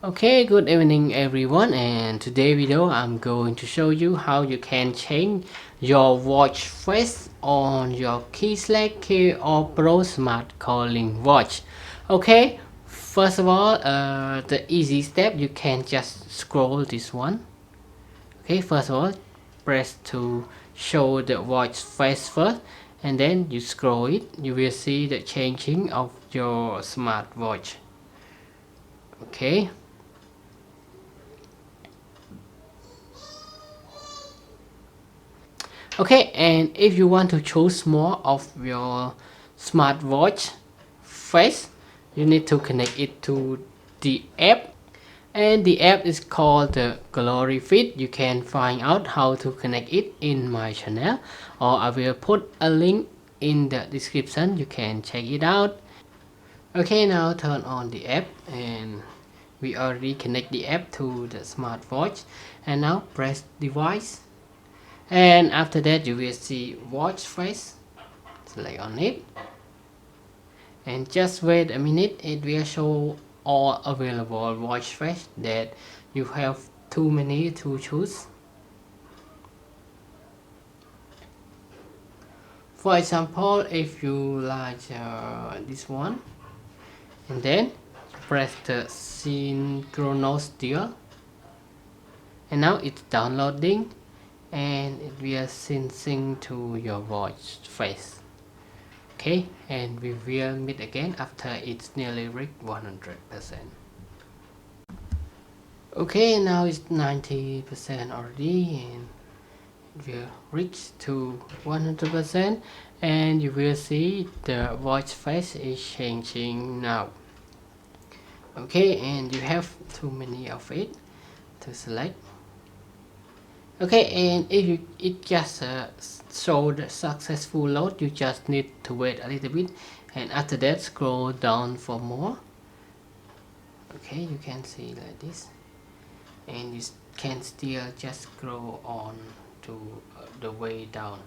Okay, good evening everyone, and today video I'm going to show you how you can change your watch face on your Kieslect KR Pro smart calling watch. Okay, first of all, the easy step, you can just scroll this one. Okay, first of all, press to show the watch face first, and then you scroll it. You will see the changing of your smart watch. Okay. Okay, and if you want to choose more of your smartwatch face, you need to connect it to the app, and the app is called the Glory Fit. You can find out how to connect it in my channel, or I will put a link in the description. You can check it out. Okay, now turn on the app, and we already connect the app to the smartwatch, and now press device, and after that you will see watch face. Select on it and just wait a minute. It will show all available watch face that you have too many to choose. For example, if you like this one, and then press the synchronous dial, and now it's downloading, and it will sync to your watch face. Okay, and we will meet again after it's nearly reached 100%. Okay, now it's 90% already, and it will reach to 100%, and you will see the watch face is changing now. Okay, and you have too many of it to select. Okay, and if it just show the successful load, you just need to wait a little bit, and after that scroll down for more. Okay, you can see like this, and you can still just scroll on to the way down.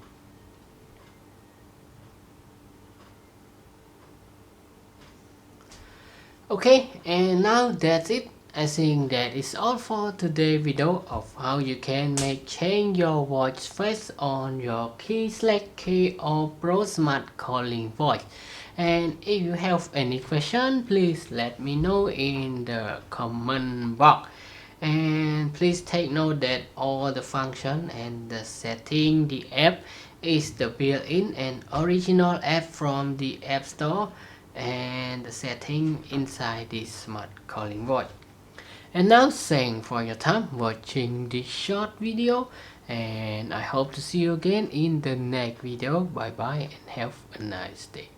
Okay, and now that's it. I think that is all for today's video of how you can change your watch face on your Kieslect KR Pro smart calling watch. And if you have any question, please let me know in the comment box. And please take note that all the function and the setting, the app is the built-in and original app from the App Store, and the setting inside this smart calling watch. And now thanks for your time watching this short video, and I hope to see you again in the next video. Bye bye and have a nice day.